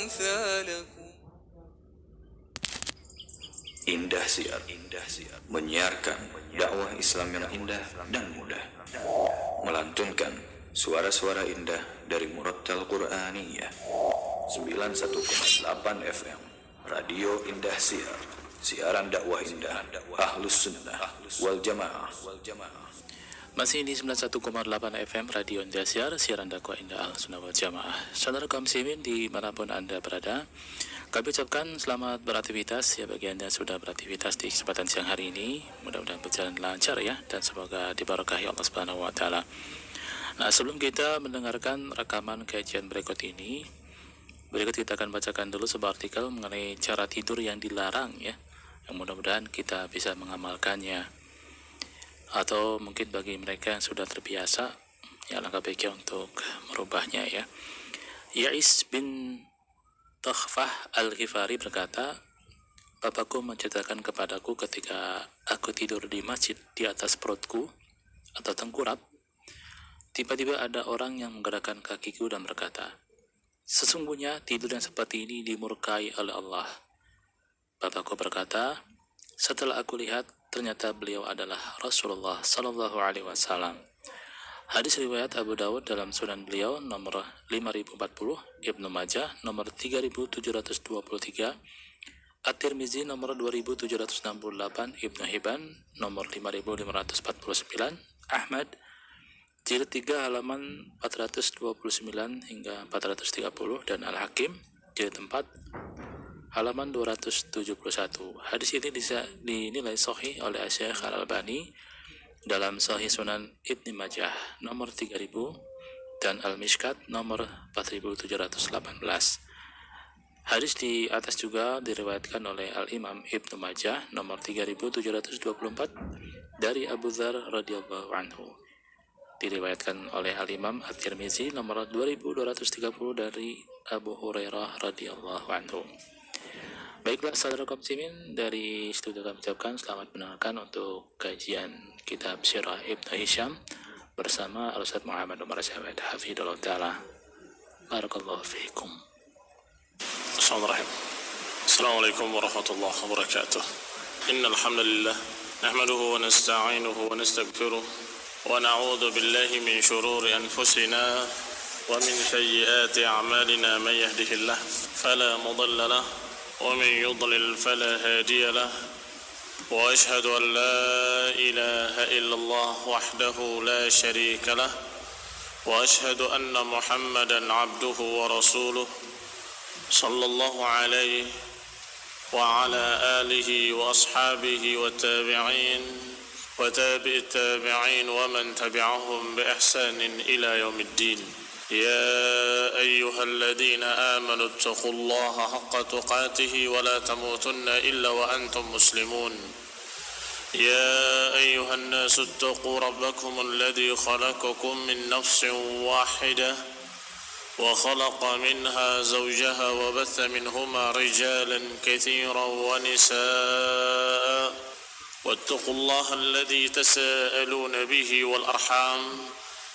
أمثالكم. Indah Siar menyiarkan dakwah Islam yang indah dan mudah, melantunkan suara-suara indah dari Murattal Qur'aniyah. 91,8 FM Radio Indah Siar, siaran dakwah indah Ahlus Sunnah wal Jamaah. Masih di 91,8 FM Radio Indah Siar, siaran dakwah indah Ahlus Sunnah wal Jamaah. Saudara kaum muslimin dimanapun Anda berada, kami ucapkan selamat beraktivitas ya bagi Anda yang sudah beraktivitas di kesempatan siang hari ini. Mudah-mudahan berjalan lancar ya, dan semoga diberkahi Allah Subhanahu wa taala. Nah, sebelum kita mendengarkan rekaman kajian berikut ini, berikut kita akan bacakan dulu sebuah artikel mengenai cara tidur yang dilarang ya, yang mudah-mudahan kita bisa mengamalkannya. Atau mungkin bagi mereka yang sudah terbiasa, ya langkah baiknya untuk merubahnya ya. Ya'is bin Takhfah Al-Ghifari berkata, "Bapakku menceritakan kepadaku ketika aku tidur di masjid di atas perutku atau tengkurap, tiba-tiba ada orang yang menggerakkan kakiku dan berkata, 'Sesungguhnya tidur yang seperti ini dimurkai oleh Allah.' Bapakku berkata, setelah aku lihat, ternyata beliau adalah Rasulullah Sallallahu Alaihi Wasallam." Hadis riwayat Abu Dawud dalam Sunan beliau nomor 5040, Ibnu Majah nomor 3723, At-Tirmizi nomor 2768, Ibnu Hibban nomor 5549, Ahmad jilid 3 halaman 429 hingga 430, dan Al-Hakim jilid 4 halaman 271. Hadis ini dinilai sahih oleh Syekh Al-Albani dalam Sahih Sunan Ibnu Majah nomor 3000 dan Al-Mishkat nomor 4718. Hadis di atas juga diriwayatkan oleh Al-Imam Ibnu Majah nomor 3724 dari Abu Dzar radhiyallahu anhu. Diriwayatkan oleh Al-Imam At-Tirmizi nomor 2230 dari Abu Hurairah radhiyallahu anhu. Baiklah saudara kaum muslimin, dari studio kami ucapkan selamat mendengarkan untuk kajian kitab Sirah Ibnu Hisham bersama Al-Ustaz Muhammad Umar Syahid hafidhullah ta'ala. Barakallahu fiikum. Assalamualaikum warahmatullahi wabarakatuh. Innal hamdalillah nahmaduhu wa nasta'inuhu wa nastaghfiruh wa na'udzu billahi min shururi anfusina wa min sayyiati a'malina man yahdihillahu fala mudilla lahu ومن يضلل فلا هادي له وأشهد أن لا إله إلا الله وحده لا شريك له وأشهد أن محمدا عبده ورسوله صلى الله عليه وعلى آله وأصحابه والتابعين وتابع التابعين ومن تبعهم بإحسان إلى يوم الدين. يا أيها الذين آمنوا اتقوا الله حق تقاته ولا تموتن إلا وأنتم مسلمون. يا أيها الناس اتقوا ربكم الذي خلقكم من نفس واحدة وخلق منها زوجها وبث منهما رجالا كثيرا ونساء واتقوا الله الذي تساءلون به والأرحام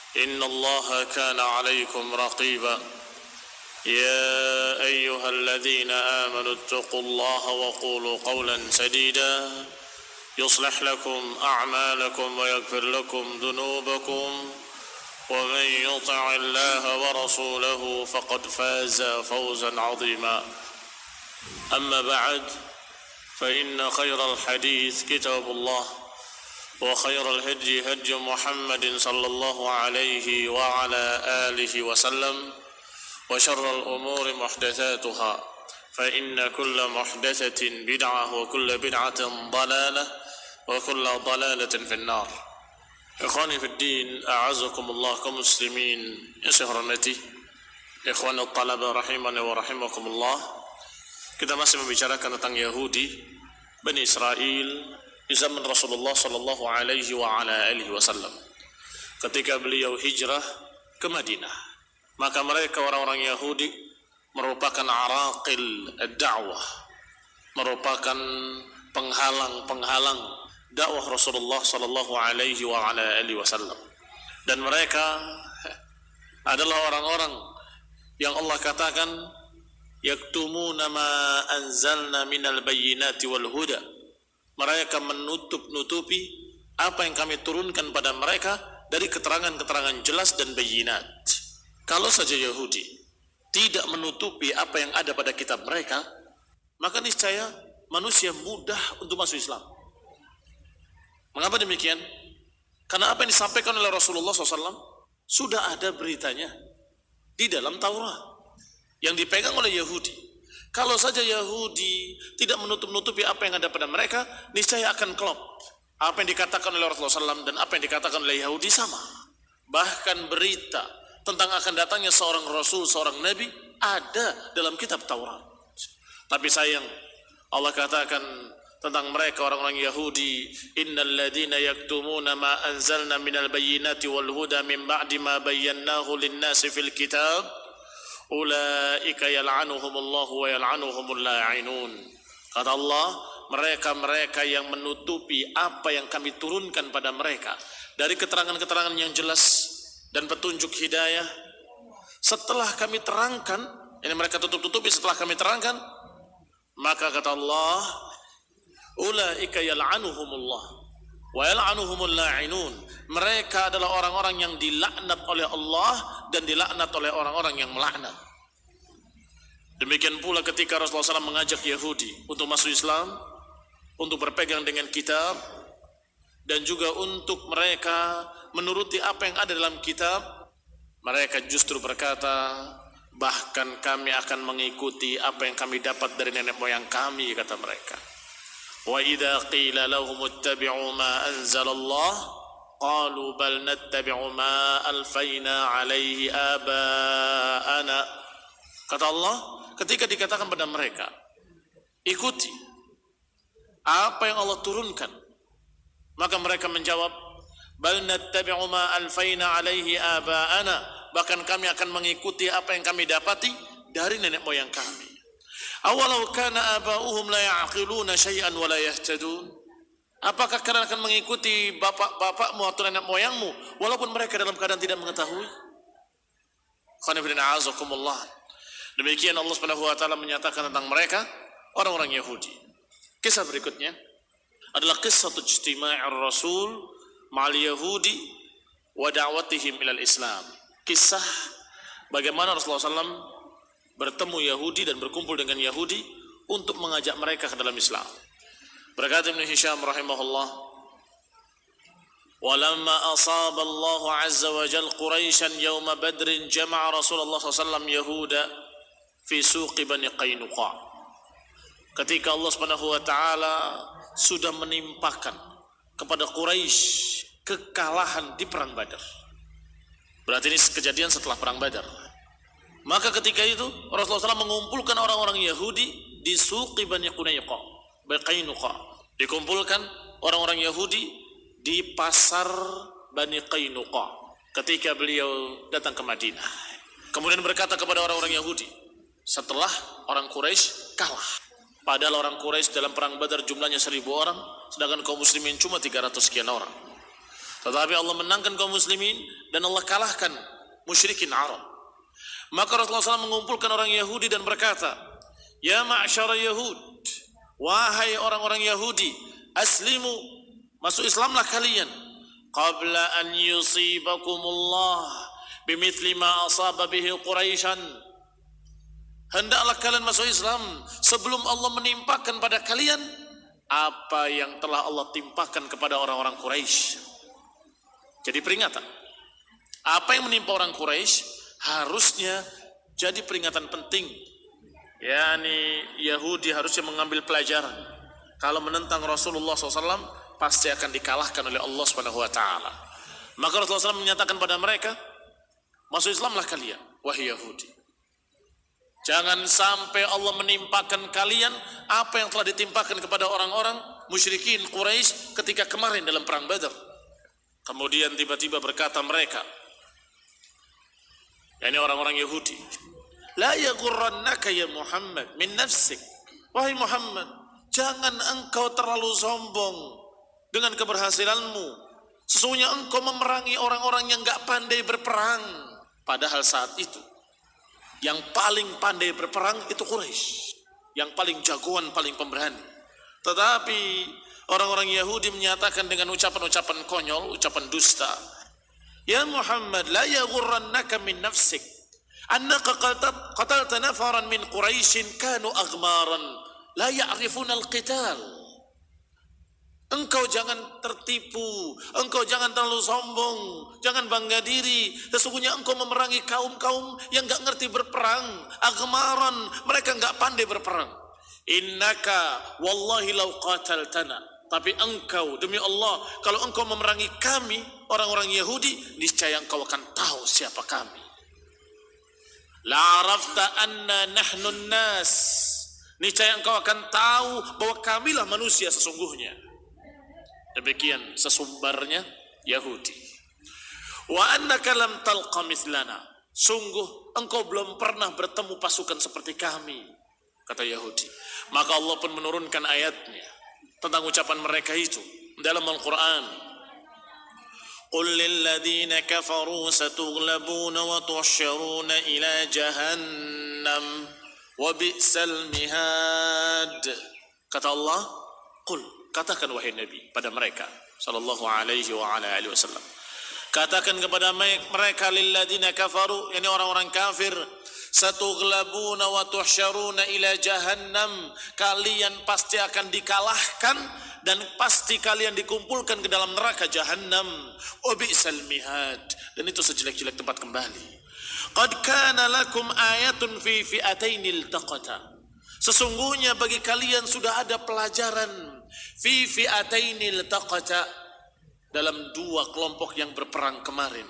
إن الله كان عليكم رقيبا. يا أيها الذين آمنوا اتقوا الله وقولوا قولا سديدا يصلح لكم أعمالكم ويغفر لكم ذنوبكم ومن يطع الله ورسوله فقد فاز فوزا عظيما. أما بعد فإن خير الحديث كتاب الله وخير الهدي هدي محمد صلى الله عليه وعلى آله وسلم وشر الأمور محدثاتها فإن كل محدثة بدعة وكل بدعة ضلالة وكل ضلالة في النار. إخواني في الدين أعزكم الله كمسلمين يا hormati إخوان الطلبة رحمني ورحمكم الله. Kita masih membicarakan tentang Yahudi Bani Israel di zaman Rasulullah sallallahu alaihi wa ala alihi wasallam. Ketika beliau hijrah ke Madinah, maka mereka orang-orang Yahudi merupakan araqil ad-da'wah, merupakan penghalang-penghalang dakwah Rasulullah sallallahu alaihi wa ala alihi wasallam. Dan mereka adalah orang-orang yang Allah katakan yaktumuna ma anzalna minal bayyinati wal huda. Mereka menutup-nutupi apa yang kami turunkan pada mereka dari keterangan-keterangan jelas dan bayinat. Kalau saja Yahudi tidak menutupi apa yang ada pada kitab mereka, maka niscaya manusia mudah untuk masuk Islam. Mengapa demikian? Karena apa yang disampaikan oleh Rasulullah SAW sudah ada beritanya di dalam Taurat yang dipegang oleh Yahudi. Kalau saja Yahudi tidak menutup-nutupi apa yang ada pada mereka, niscaya akan klop. Apa yang dikatakan oleh Rasulullah SAW dan apa yang dikatakan oleh Yahudi sama. Bahkan berita tentang akan datangnya seorang Rasul, seorang Nabi ada dalam kitab Taurat. Tapi sayang, Allah katakan tentang mereka orang-orang Yahudi, innal ladzina yaktumuna ma anzalna minal bayyinati wal huda min ba'di ma bayyanahu lin-nasi fil kitab ulaika yal'anuhumullahu wa yal'anuhumul la'inun. Kata Allah, mereka-mereka yang menutupi apa yang kami turunkan pada mereka dari keterangan-keterangan yang jelas dan petunjuk hidayah, setelah kami terangkan, ini mereka tutup-tutupi setelah kami terangkan, maka kata Allah, ulaika yal'anuhumullah wa yal'anuhumul la'inun. Mereka adalah orang-orang yang dilaknat oleh Allah dan dilaknat oleh orang-orang yang melaknat. Demikian pula ketika Rasulullah SAW mengajak Yahudi untuk masuk Islam, untuk berpegang dengan kitab, dan juga untuk mereka menuruti apa yang ada dalam kitab, mereka justru berkata, bahkan kami akan mengikuti apa yang kami dapat dari nenek moyang kami, kata mereka. Wa idza qila lahum ittabi'u ma anzalallah qalu bal nattabi'u ma alfayna alaihi aba'ana. Kata Allah, ketika dikatakan pada mereka, ikuti apa yang Allah turunkan, maka mereka menjawab, bal nattabi'u ma alfayna alaihi aba'ana, bahkan kami akan mengikuti apa yang kami dapati dari nenek moyang kami. Awalau kana aba'uhum la ya'qiluna syai'an wa la yahtadun. Apakah kalian akan mengikuti bapak-bapakmu atau nenek moyangmu walaupun mereka dalam keadaan tidak mengetahui? Khonifidina azakumullah. Demikian Allah Subhanahu wa taala menyatakan tentang mereka orang-orang Yahudi. Kisah berikutnya adalah kisah ijtima'ir Rasul ma'al Yahudi wa da'watihim ilal Islam. Kisah bagaimana Rasulullah SAW bertemu Yahudi dan berkumpul dengan Yahudi untuk mengajak mereka ke dalam Islam. Berkata Ibnu Hisham rahimahullah, "Walamma asaba Allah azza wa jalla Quraisyan yawma Badrin jama'a Rasulullah SAW Yahuda fi suqi Bani Qainuqa." Ketika Allah Subhanahu wa taala sudah menimpakan kepada Quraisy kekalahan di perang Badar. Berarti ini kejadian setelah perang Badar. Maka ketika itu Rasulullah SAW mengumpulkan orang-orang Yahudi di suqi Bani Qainuqa. Dikumpulkan orang-orang Yahudi di pasar Bani Qainuqa ketika beliau datang ke Madinah. Kemudian berkata kepada orang-orang Yahudi setelah orang Quraisy kalah. Padahal orang Quraisy dalam perang Badar jumlahnya 1000 orang, sedangkan kaum muslimin cuma 300 sekian orang. Tetapi Allah menangkan kaum muslimin dan Allah kalahkan musyrikin Arab. Maka Rasulullah SAW mengumpulkan orang Yahudi dan berkata, "Ya ma'syara Yahud, wahai orang-orang Yahudi, aslimu, masuk Islamlah kalian, qabla an yusibakumullah bimithli ma asaba bihi Quraisyan." Hendaklah kalian masuk Islam sebelum Allah menimpakan pada kalian apa yang telah Allah timpakan kepada orang-orang Quraisy. Jadi peringatan. Apa yang menimpa orang Quraisy harusnya jadi peringatan penting. Yani Yahudi harusnya mengambil pelajaran. Kalau menentang Rasulullah SAW pasti akan dikalahkan oleh Allah Subhanahu wa taala. Maka Rasulullah SAW menyatakan pada mereka, masuk Islamlah kalian, wahai Yahudi. Jangan sampai Allah menimpakan kalian apa yang telah ditimpakan kepada orang-orang musyrikin Quraisy ketika kemarin dalam perang Badar. Kemudian tiba-tiba berkata mereka, yakni orang-orang Yahudi, la yaghurrannaka ya Muhammad min nafsik. Wahai Muhammad, jangan engkau terlalu sombong dengan keberhasilanmu. Sesungguhnya engkau memerangi orang-orang yang enggak pandai berperang. Padahal saat itu Yang paling pandai berperang itu Quraisy. Yang paling jagoan, paling pemberani. Tetapi orang-orang Yahudi menyatakan dengan ucapan-ucapan konyol, ucapan dusta. Ya Muhammad, la yaghurrannaka min nafsik annaka qatalta nafaran min Quraisyin kanu aghmaran la ya'rifuna al-qital. Engkau jangan tertipu, engkau jangan terlalu sombong, jangan bangga diri. Sesungguhnya engkau memerangi kaum-kaum yang enggak ngerti berperang, aghmaran, mereka enggak pandai berperang. Innaka wallahi law qataltana, tapi engkau demi Allah, kalau engkau memerangi kami orang-orang Yahudi, niscaya engkau akan tahu siapa kami. La arafta anna nahnun nas, niscaya engkau akan tahu bahwa kamilah manusia sesungguhnya. Demikian sesumbarnya Yahudi. Wa annaka lam talqa mithlana, sungguh engkau belum pernah bertemu pasukan seperti kami, kata Yahudi. Maka Allah pun menurunkan ayatnya tentang ucapan mereka itu dalam Al-Quran. Qul lilladzina kafaru satughlabuna wa tuhsyaruna ila jahannam wa bi'sal mihad. Kata Allah, qul, katakan wahai Nabi pada mereka sallallahu alaihi wa ala alihi wasallam, katakan kepada mereka lilladzina kafaru, yakni orang-orang kafir, satughlabuna wa tuhsyaruna ila jahannam, kalian pasti akan dikalahkan dan pasti kalian dikumpulkan ke dalam neraka jahannam. Wa bi'sal mihad, dan itu sejelek-jelek tempat kembali. Qad kana lakum ayatun fi fi'atainil taqata, sesungguhnya bagi kalian sudah ada pelajaran fi fi'atainil taqata, dalam dua kelompok yang berperang kemarin.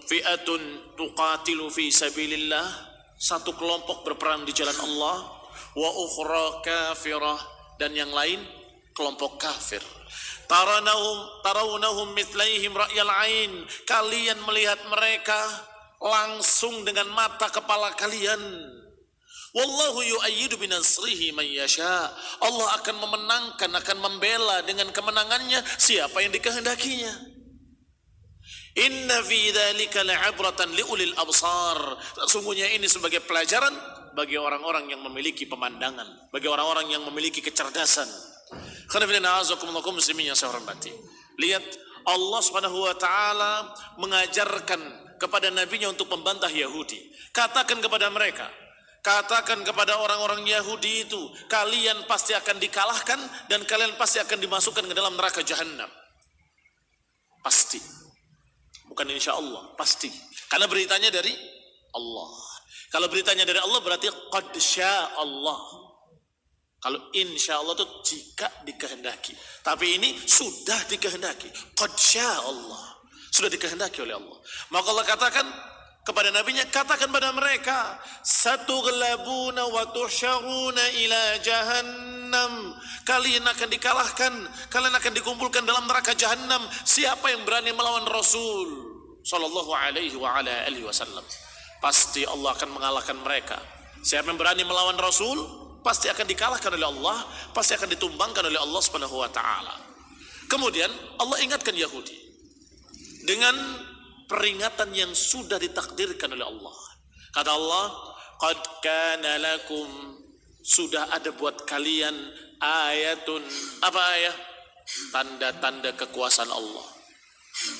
Fi'atun tuqatilu fi sabilillah, satu kelompok berperang di jalan Allah, wa ukhra kafirah, dan yang lain kelompok kafir. Tarawnahum mithlaihim ra'yal ain, kalian melihat mereka langsung dengan mata kepala kalian. Wallahu yu'ayyidu binasrihi man yasha, Allah akan memenangkan, akan membela dengan kemenangannya siapa yang dikehendakinya. Inna fi dzalika la'ibratan liulil absar, sesungguhnya ini sebagai pelajaran bagi orang-orang yang memiliki pemandangan, bagi orang-orang yang memiliki kecerdasan. Khonifina azakumullah muslimin yang saya hormati. Lihat, Allah Subhanahu wa taala mengajarkan kepada nabinya untuk membantah Yahudi. Katakan kepada mereka, katakan kepada orang-orang Yahudi itu, kalian pasti akan dikalahkan dan kalian pasti akan dimasukkan ke dalam neraka jahannam. Pasti. Bukan insya Allah, pasti. Karena beritanya dari Allah. Kalau beritanya dari Allah berarti qad syaa Allah. Kalau insya Allah itu jika dikehendaki. Tapi ini sudah dikehendaki. Qad syaa Allah. Sudah dikehendaki oleh Allah. Maka Allah katakan kepada nabinya, katakan pada mereka, satughlabuna wa tuhsyaruna ila jahannam, kalian akan dikalahkan, kalian akan dikumpulkan dalam neraka jahannam. Siapa yang berani melawan Rasul sallallahu alaihi wa ala alihi wasallam, pasti Allah akan mengalahkan mereka. Siapa yang berani melawan Rasul pasti akan dikalahkan oleh Allah, pasti akan ditumbangkan oleh Allah Subhanahu wa taala. Kemudian Allah ingatkan Yahudi dengan peringatan yang sudah ditakdirkan oleh Allah. Kata Allah, qad kana lakum, sudah ada buat kalian ayatun, apa ayat? Tanda-tanda kekuasaan Allah.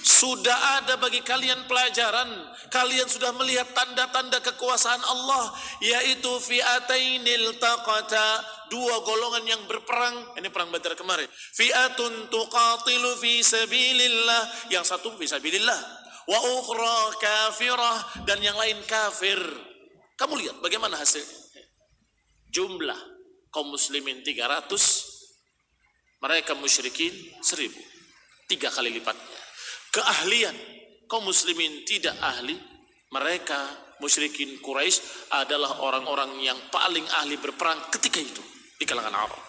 Sudah ada bagi kalian pelajaran, kalian sudah melihat tanda-tanda kekuasaan Allah, yaitu fi'atainil taqata, dua golongan yang berperang. Ini perang Badar kemarin. Fi'atun tuqatilu fi sabilillah, yang satu fi sabilillah, wa ukhra kafirah, dan yang lain kafir. Kamu lihat bagaimana hasilnya. Jumlah kaum muslimin 300, mereka musyrikin 1000, 3 kali lipatnya. Keahlian kaum muslimin tidak ahli, mereka musyrikin Quraisy adalah orang-orang yang paling ahli berperang ketika itu di kalangan Arab.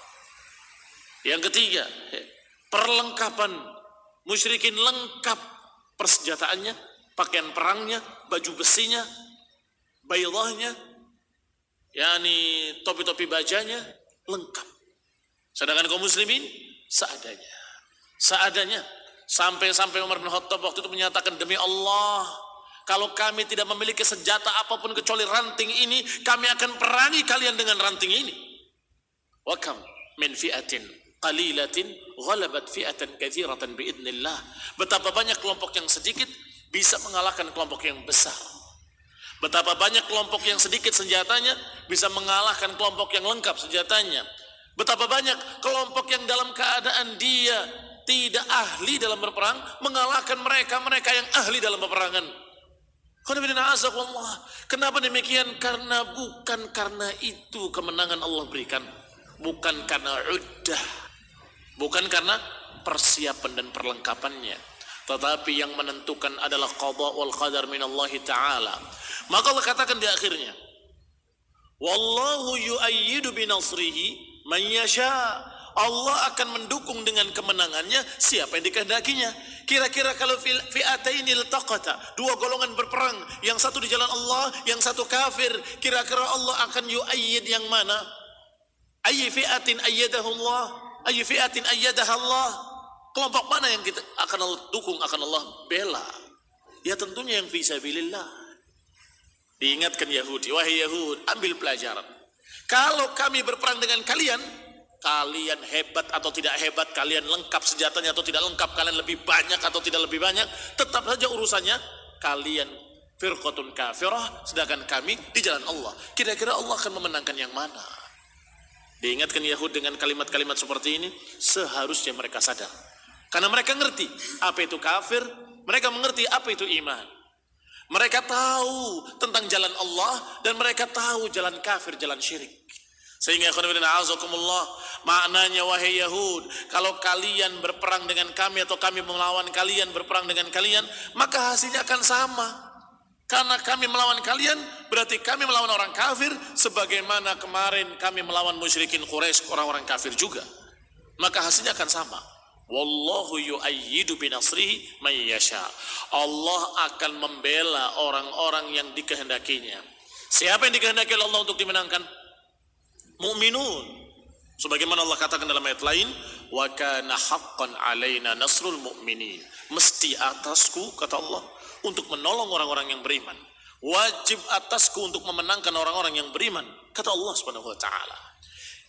Yang ketiga, perlengkapan musyrikin lengkap, persenjataannya, pakaian perangnya, baju besinya, baydahnya, yakni topi-topi bajanya lengkap. Sedangkan kaum muslimin seadanya. Sampai-sampai Umar bin Khattab waktu itu menyatakan, demi Allah, kalau kami tidak memiliki senjata apapun kecuali ranting ini, kami akan perangi kalian dengan ranting ini. Wa kam min fi'atin qalilatin ghalabat fi'atan katsiratan biidznillah. Betapa banyak kelompok yang sedikit bisa mengalahkan kelompok yang besar. Betapa banyak kelompok yang sedikit senjatanya bisa mengalahkan kelompok yang lengkap senjatanya. Betapa banyak kelompok yang dalam keadaan dia tidak ahli dalam berperang mengalahkan mereka yang ahli dalam peperangan. Kenapa demikian? Karena bukan karena itu kemenangan Allah berikan, bukan karena uddah, bukan karena persiapan dan perlengkapannya, tetapi yang menentukan adalah qada wal qadar minallahi ta'ala. Maka Allah katakan di akhirnya, wallahu yu'ayyidu binasrihi man yasha. Allah akan mendukung dengan kemenangannya siapa yang dikehendakinya. Kira-kira kalau fi'ataini iltaqata, dua golongan berperang, yang satu di jalan Allah, yang satu kafir, kira-kira Allah akan yu'ayyid yang mana? Ayyi fi'atin ayyadahu Allah, ayyi fi'atin ayyadaha Allah. Kelompok mana yang kita akan Allah dukung, akan Allah bela? Ya tentunya yang fi sabilillah. Diingatkan Yahudi, wahai Yahud, ambil pelajaran. Kalau kami berperang dengan kalian, kalian hebat atau tidak hebat, kalian lengkap senjatanya atau tidak lengkap, kalian lebih banyak atau tidak lebih banyak, tetap saja urusannya kalian firqatun kafirah, sedangkan kami di jalan Allah. Kira-kira Allah akan memenangkan yang mana? Diingatkan Yahud dengan kalimat-kalimat seperti ini, seharusnya mereka sadar. Karena mereka ngerti apa itu kafir, mereka mengerti apa itu iman. Mereka tahu tentang jalan Allah dan mereka tahu jalan kafir, jalan syirik. Sehingga maknanya wahai Yahud, kalau kalian berperang dengan kami atau kami melawan kalian, berperang dengan kalian, maka hasilnya akan sama. Karena kami melawan kalian berarti kami melawan orang kafir, sebagaimana kemarin kami melawan musyrikin Quraisy, orang-orang kafir juga. Maka hasilnya akan sama. Wallahu yu'ayyidu binasrihi man yasha. Allah akan membela orang-orang yang dikehendakinya. Siapa yang dikehendaki oleh Allah untuk dimenangkan? Mu'minun. Sebagaimana Allah katakan dalam ayat lain, wa kana haqqan alaina nasrul mu'minin. Mesti atasku, kata Allah, untuk menolong orang-orang yang beriman. Wajib atasku untuk memenangkan orang-orang yang beriman, kata Allah Subhanahu wa taala.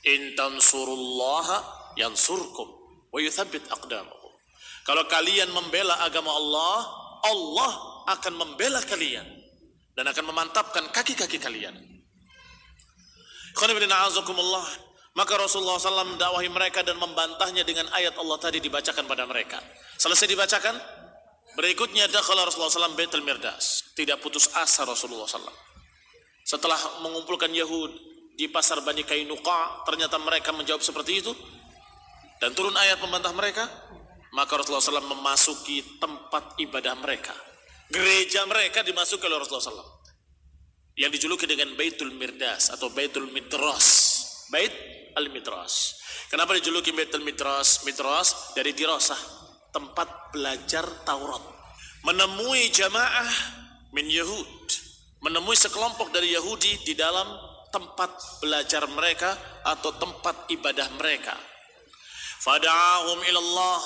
In tansurullaha yansurkum wa yuthabbit aqdamakum. Kalau kalian membela agama Allah, Allah akan membela kalian dan akan memantapkan kaki-kaki kalian. Maka Rasulullah SAW mendakwahi mereka dan membantahnya dengan ayat Allah tadi dibacakan pada mereka. Selesai dibacakan, berikutnya dakhala Rasulullah SAW Baitul Mirdas. Tidak putus asa Rasulullah SAW. Setelah mengumpulkan Yahud di pasar Bani Qainuqa, ternyata mereka menjawab seperti itu dan turun ayat membantah mereka. Maka Rasulullah SAW memasuki tempat ibadah mereka, gereja mereka dimasuki oleh Rasulullah SAW, yang dijuluki dengan Baitul Mirdas atau Baitul Midras. Bait al-Midras. Kenapa dijuluki Baitul Midras? Midras dari dirasah, tempat belajar Taurat. Menemui jamaah min Yahud, menemui sekelompok dari Yahudi di dalam tempat belajar mereka atau tempat ibadah mereka. Fada'ahum ilallah,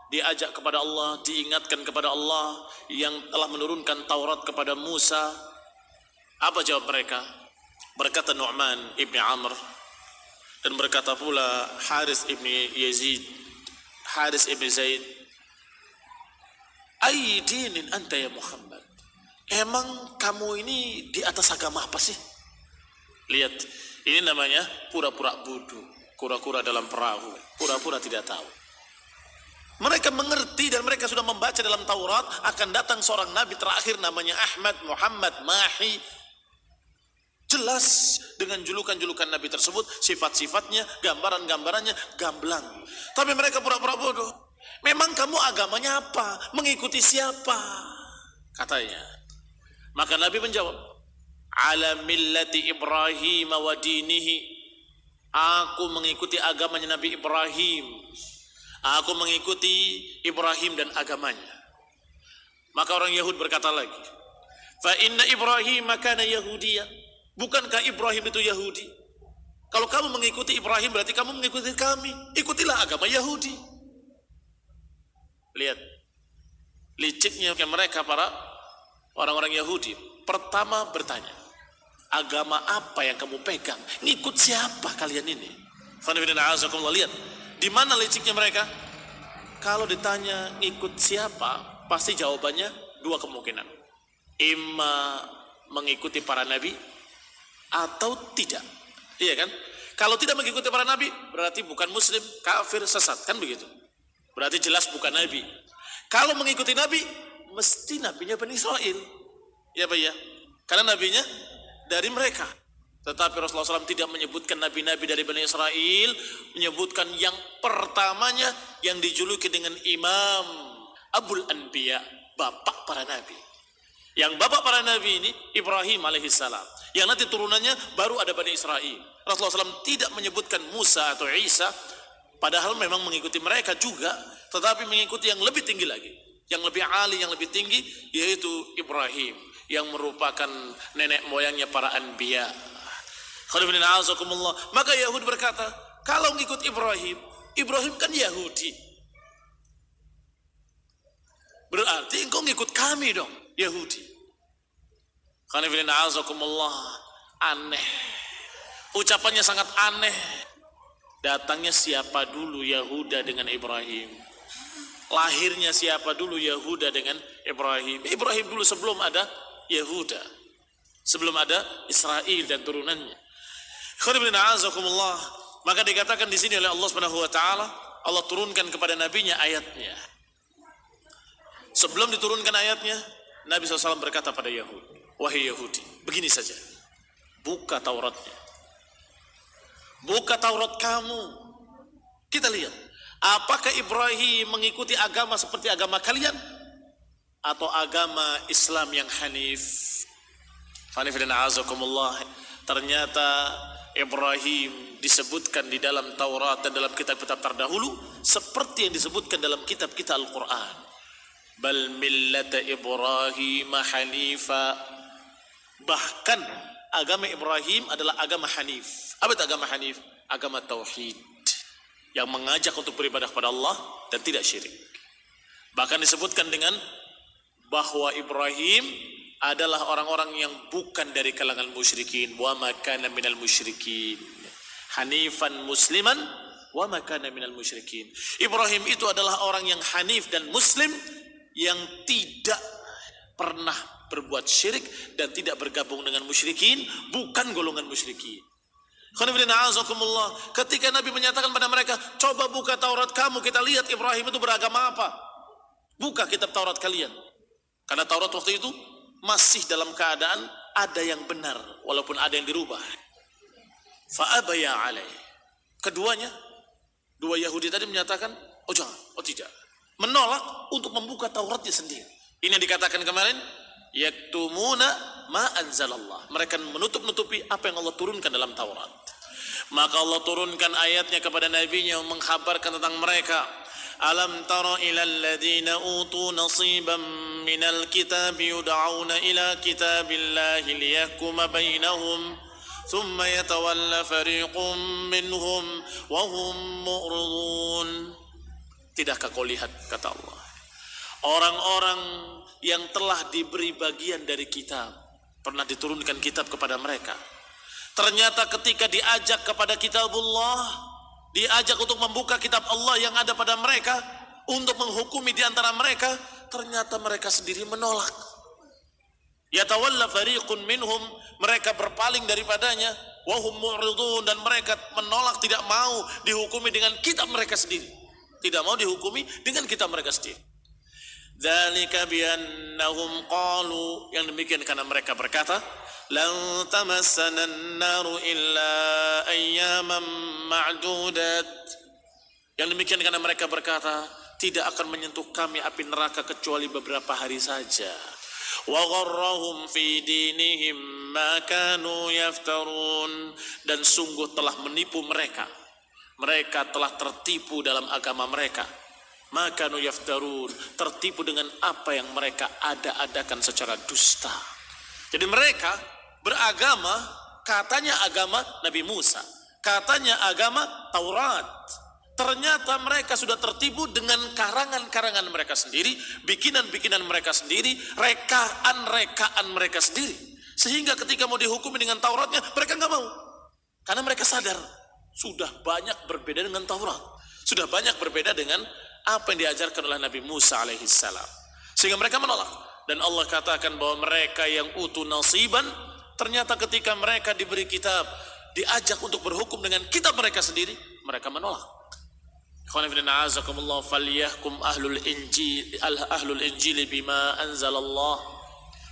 diajak kepada Allah, diingatkan kepada Allah yang telah menurunkan Taurat kepada Musa. Apa jawab mereka? Berkata Nu'man ibni Amr dan berkata pula Haris ibni Yazid, Haris ibni Zaid, ayy dinin anta ya Muhammad, emang kamu ini di atas agama apa sih? Lihat, ini namanya pura-pura bodoh, kura-kura dalam perahu, pura-pura tidak tahu. Mereka mengerti dan mereka sudah membaca dalam Taurat akan datang seorang nabi terakhir namanya Ahmad, Muhammad, Mahi. Jelas dengan julukan-julukan nabi tersebut, sifat-sifatnya, gambaran-gambarannya gamblang. Tapi mereka pura-pura bodoh. Memang kamu agamanya apa? Mengikuti siapa? Katanya. Maka Nabi menjawab, ala millati Ibrahim wa dinihi. Aku mengikuti agamanya Nabi Ibrahim. Aku mengikuti Ibrahim dan agamanya. Maka orang Yahud berkata lagi, fa inna Ibrahim kana Yahudiyya. Bukankah Ibrahim itu Yahudi? Kalau kamu mengikuti Ibrahim berarti kamu mengikuti kami. Ikutilah agama Yahudi. Lihat liciknya mereka para Orang-orang Yahudi pertama bertanya, agama apa yang kamu pegang? Ngikut siapa kalian ini? Lihat, di mana liciknya mereka? Kalau ditanya ngikut siapa, pasti jawabannya dua kemungkinan. Imma mengikuti para nabi atau tidak. Iya kan? Kalau tidak mengikuti para nabi, berarti bukan muslim, kafir, sesat. Kan begitu? Berarti jelas bukan nabi. Kalau mengikuti nabi, mesti nabinya Bani Israel. Ya Pak ya? Karena nabinya dari mereka. Tetapi Rasulullah SAW tidak menyebutkan nabi-nabi dari Bani Israel, menyebutkan yang pertamanya yang dijuluki dengan Imam Abul Anbiya, bapak para nabi. Yang bapak para nabi ini Ibrahim alaihissalam. Yang nanti turunannya baru ada Bani Israel. Rasulullah SAW tidak menyebutkan Musa atau Isa, padahal memang mengikuti mereka juga, tetapi mengikuti yang lebih tinggi lagi, yang lebih ali, yang lebih tinggi, yaitu Ibrahim, yang merupakan nenek moyangnya para anbiya. Maka Yahudi berkata, kalau ngikut Ibrahim, Ibrahim kan Yahudi, berarti engkau ngikut kami dong, Yahudi. Aneh, ucapannya sangat aneh. Datangnya siapa dulu Yahuda dengan Ibrahim? Lahirnya siapa dulu Yahuda dengan Ibrahim? Ibrahim dulu sebelum ada Yahuda, sebelum ada Israel dan turunannya. Maka dikatakan di sini oleh Allah Subhanahu wa taala, Allah turunkan kepada nabinya ayatnya. Sebelum diturunkan ayatnya, Nabi SAW berkata pada Yahudi, wahai Yahudi, begini saja, buka Tauratnya, buka Taurat kamu, kita lihat apakah Ibrahim mengikuti agama seperti agama kalian atau agama Islam yang hanif. Ternyata Ibrahim disebutkan di dalam Taurat dan dalam kitab-kitab terdahulu seperti yang disebutkan dalam kitab-kitab Al-Quran. Bal millata Ibrahim hanifa. Bahkan agama Ibrahim adalah agama hanif. Apa itu agama hanif? Agama tauhid, yang mengajak untuk beribadah kepada Allah dan tidak syirik. Bahkan disebutkan dengan bahwa Ibrahim adalah orang-orang yang bukan dari kalangan musyrikin. Wa ma kana minal musyrikin. Hanifan musliman wa ma kana minal musyrikin. Ibrahim itu adalah orang yang hanif dan muslim, yang tidak pernah berbuat syirik dan tidak bergabung dengan musyrikin, bukan golongan musyrikin. Ketika Nabi menyatakan pada mereka, coba buka Taurat kamu, kita lihat Ibrahim itu beragama apa. Buka kitab Taurat kalian. Karena Taurat waktu itu masih dalam keadaan ada yang benar, walaupun ada yang dirubah. Fa'abaya alaih. Keduanya, dua Yahudi tadi menyatakan, oh jangan, oh tidak. Menolak untuk membuka Tauratnya sendiri. Ini yang dikatakan kemarin, yaktumuna ma anzalallah. Mereka menutup-nutupi apa yang Allah turunkan dalam Taurat. Maka Allah turunkan ayatnya kepada nabinya yang mengkhabarkan tentang mereka. Alam tara ilal ladina utu nasiban minal kitab yud'auna ila kitabillahi liyahkuma bainahum thumma yatawalla fariqum minhum wa hum mu'ridun. Tidakkah kau lihat, kata Allah, orang-orang yang telah diberi bagian dari kitab, pernah diturunkan kitab kepada mereka, ternyata ketika diajak kepada kitabullah, diajak untuk membuka kitab Allah yang ada pada mereka, untuk menghukumi di antara mereka, ternyata mereka sendiri menolak. Yatawalla fariqun minhum, mereka berpaling daripadanya, wa hum mu'ridun, dan mereka menolak, tidak mau dihukumi dengan kitab mereka sendiri, tidak mau dihukumi dengan kitab mereka sendiri. Dzalika biannahum qalu, yang demikian karena mereka berkata, lan tamassana an-naru illa ayyaman ma'dudat. Yang demikian karena mereka berkata, tidak akan menyentuh kami api neraka kecuali beberapa hari saja. Wa gharrahum fi dinihim ma kanu yaftarun, dan sungguh telah menipu mereka. Mereka telah tertipu dalam agama mereka. Maka nu yaftarun, tertipu dengan apa yang mereka ada-adakan secara dusta. Jadi mereka beragama, katanya agama Nabi Musa, katanya agama Taurat, Ternyata mereka sudah tertipu dengan karangan-karangan mereka sendiri, bikinan-bikinan mereka sendiri, rekaan-rekaan mereka sendiri. Sehingga ketika mau dihukumi dengan Tauratnya, mereka nggak mau. Karena mereka sadar, sudah banyak berbeda dengan Taurat. Sudah banyak berbeda dengan apa yang diajarkan oleh Nabi Musa alaihissalam. Sehingga mereka menolak. Dan Allah katakan bahwa mereka yang utu nasiban, ternyata ketika mereka diberi kitab, diajak untuk berhukum dengan kitab mereka sendiri, mereka menolak. Falyahkum ahlul injil bima anzalallah.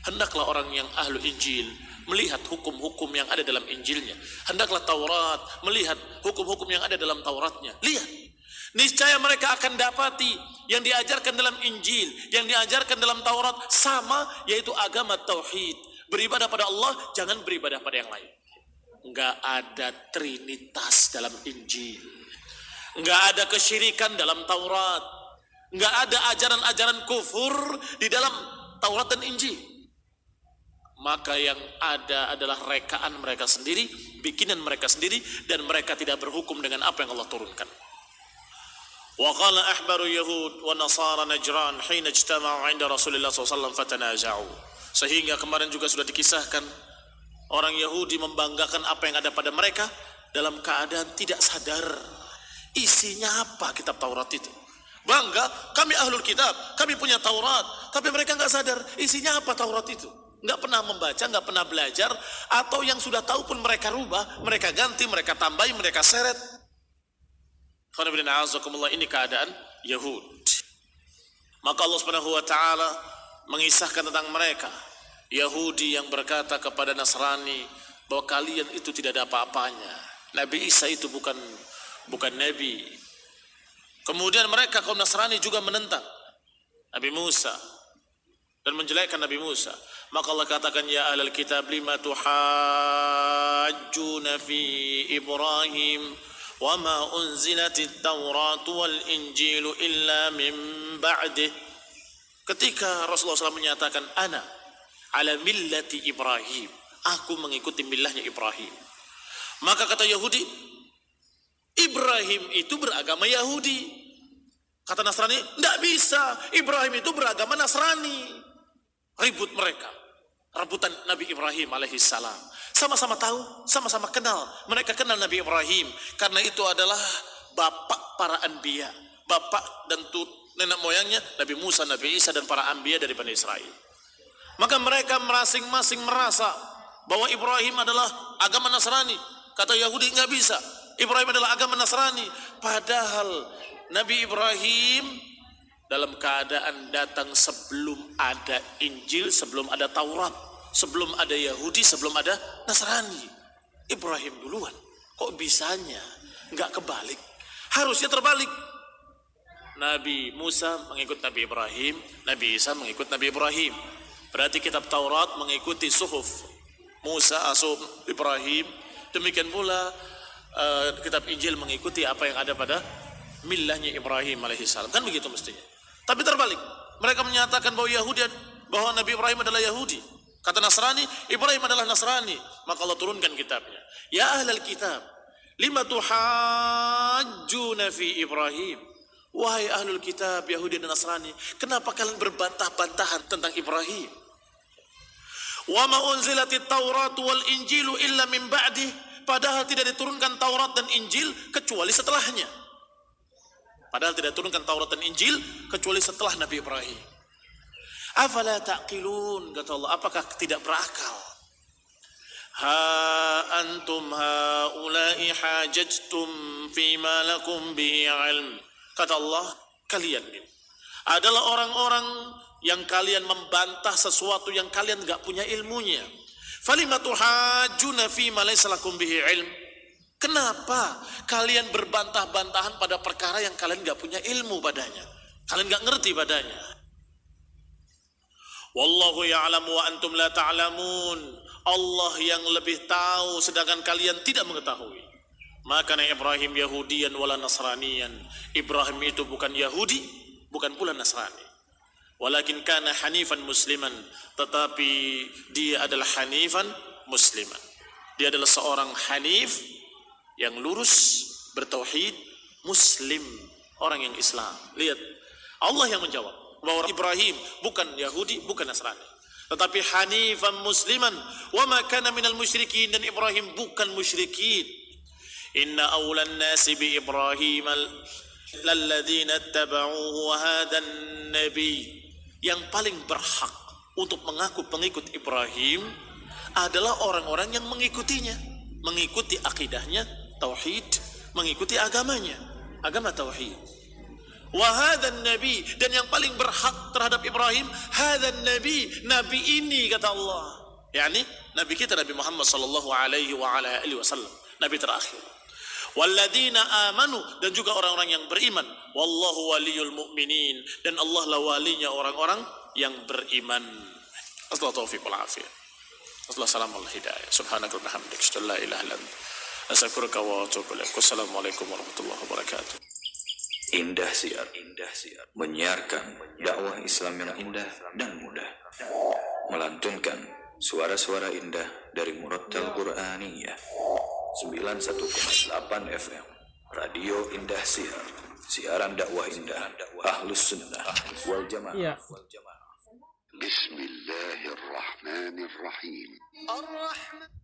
Hendaklah orang yang ahlu Injil melihat hukum-hukum yang ada dalam Injilnya. Hendaklah Taurat melihat hukum-hukum yang ada dalam Tauratnya. Lihat, niscaya mereka akan dapati yang diajarkan dalam Injil, yang diajarkan dalam Taurat sama, yaitu agama tauhid. Beribadah pada Allah, jangan beribadah pada yang lain. Enggak ada trinitas dalam Injil. Enggak ada kesyirikan dalam Taurat. Enggak ada ajaran-ajaran kufur di dalam Taurat dan Injil. Maka yang ada adalah rekaan mereka sendiri, bikinan mereka sendiri, dan mereka tidak berhukum dengan apa yang Allah turunkan. Wa qala ahbaru yahud wa nasara najran hina ijtama'u 'inda Rasulillah SAW fatanaza'u. Sehingga kemarin juga sudah dikisahkan orang Yahudi membanggakan apa yang ada pada mereka dalam keadaan tidak sadar isinya apa kitab Taurat itu. Bangga, kami ahlul kitab, kami punya Taurat, tapi mereka nggak sadar isinya apa Taurat itu. Nggak pernah membaca, nggak pernah belajar, atau yang sudah tahu pun mereka rubah, mereka ganti, mereka tambahi, mereka seret. Ini keadaan Yahud. Maka Allah Subhanahu wa taala mengisahkan tentang mereka, Yahudi yang berkata kepada Nasrani bahwa kalian itu tidak ada apa-apanya. Nabi Isa itu bukan nabi. Kemudian mereka kaum Nasrani juga menentang Nabi Musa dan menjelekkan Nabi Musa. Maka Allah katakan, ya ahlal kitab lima tuhajjuna fi Ibrahim wa ma unzilatit Taurat wal Injil illa min ba'dih. Ketika Rasulullah SAW menyatakan ana ala millati Ibrahim, aku mengikuti millahnya Ibrahim. Maka kata Yahudi, Ibrahim itu beragama Yahudi. Kata Nasrani, tidak bisa, Ibrahim itu beragama Nasrani. Ribut mereka, rebutan Nabi Ibrahim alaihissalam. Sama-sama tahu, sama-sama kenal. Mereka kenal Nabi Ibrahim karena itu adalah bapak para anbiya, bapak dan nenek moyangnya Nabi Musa, Nabi Isa dan para anbiya dari Bani Israel. Maka mereka masing-masing merasa bahwa Ibrahim adalah agama Nasrani. Kata Yahudi, nggak bisa, Ibrahim adalah agama Nasrani. Padahal Nabi Ibrahim dalam keadaan datang sebelum ada Injil, sebelum ada Taurat, sebelum ada Yahudi, sebelum ada Nasrani. Ibrahim duluan. Kok bisanya nggak kebalik? Harusnya terbalik. Nabi Musa mengikut Nabi Ibrahim, Nabi Isa mengikut Nabi Ibrahim. Berarti kitab Taurat mengikuti suhuf Musa, suhuf Ibrahim. Demikian pula kitab Injil mengikuti apa yang ada pada millahnya Ibrahim alaihissalam. Kan begitu mestinya. Tapi terbalik. Mereka menyatakan bahwa Nabi Ibrahim adalah Yahudi. Kata Nasrani, Ibrahim adalah Nasrani. Maka Allah turunkan kitabnya. Ya ahlal kitab, lima tuhajjuna fi Ibrahim. Wahai ahlul kitab, Yahudi dan Nasrani, kenapa kalian berbantah-bantahan tentang Ibrahim? Wa ma unzilatit Taurat wal Injilu illa min ba'dih. Padahal tidak diturunkan Taurat dan Injil kecuali setelahnya. Padahal tidak diturunkan Taurat dan Injil kecuali setelah Nabi Ibrahim. Afala taqilun, kata Allah, apakah tidak berakal? Ha antum haula'i hajajtum fima lakum bihi ilm. Kata Allah, kalian ini adalah orang-orang yang kalian membantah sesuatu yang kalian enggak punya ilmunya. Falima tuhajjuna fima laysa lakum bihi ilm. Kenapa kalian berbantah-bantahan pada perkara yang kalian enggak punya ilmu padanya? Kalian enggak ngerti padanya. Wallahu ya'lamu wa antum la ta'lamun. Allah yang lebih tahu sedangkan kalian tidak mengetahui. Maka Ibrahim Yahudiyan wala Nasraniyan. Ibrahim itu bukan Yahudi, bukan pula Nasrani. Walakin kana hanifan musliman, tetapi dia adalah hanifan musliman. Dia adalah seorang hanif yang lurus, bertauhid, Muslim, orang yang Islam. Lihat, Allah yang menjawab bahwa Ibrahim bukan Yahudi, bukan Nasrani, tetapi hanifan musliman wa ma kana minal musyrikin, dan Ibrahim bukan musyrikin. Inna awlan nasi bi Ibrahim lalladzina ittaba'uhu wa hadan nabi. Yang paling berhak untuk mengaku pengikut Ibrahim adalah orang-orang yang mengikutinya, mengikuti akidahnya tauhid, mengikuti agamanya, agama tauhid. Wa hadan nabi, dan yang paling berhak terhadap Ibrahim hadan nabi, nabi ini, kata Allah, yakni nabi kita Nabi Muhammad sallallahu alaihi wa ala alihi wasallam, nabi terakhir. Walladzina amanu, dan juga orang-orang yang beriman. Wallahu waliyul mu'minin, dan Allah lah walinya orang-orang yang beriman. Assalamualaikum warahmatullahi wabarakatuh. Assalamualaikum warahmatullahi wabarakatuh. Subhanaka wa bihamdika, asyhadu an la ilaha illa anta, astaghfiruka wa atubu ilaik. Wassalamualaikum warahmatullahi wabarakatuh. Indah Siar menyiarkan dakwah Islam yang indah dan mudah, melantunkan suara-suara indah dari Murattal Qur'aniyah. 91,8 FM Radio Indah Siar, siaran dakwah indah Ahlus Sunnah wal Jamaah. Bismillahirrahmanirrahim.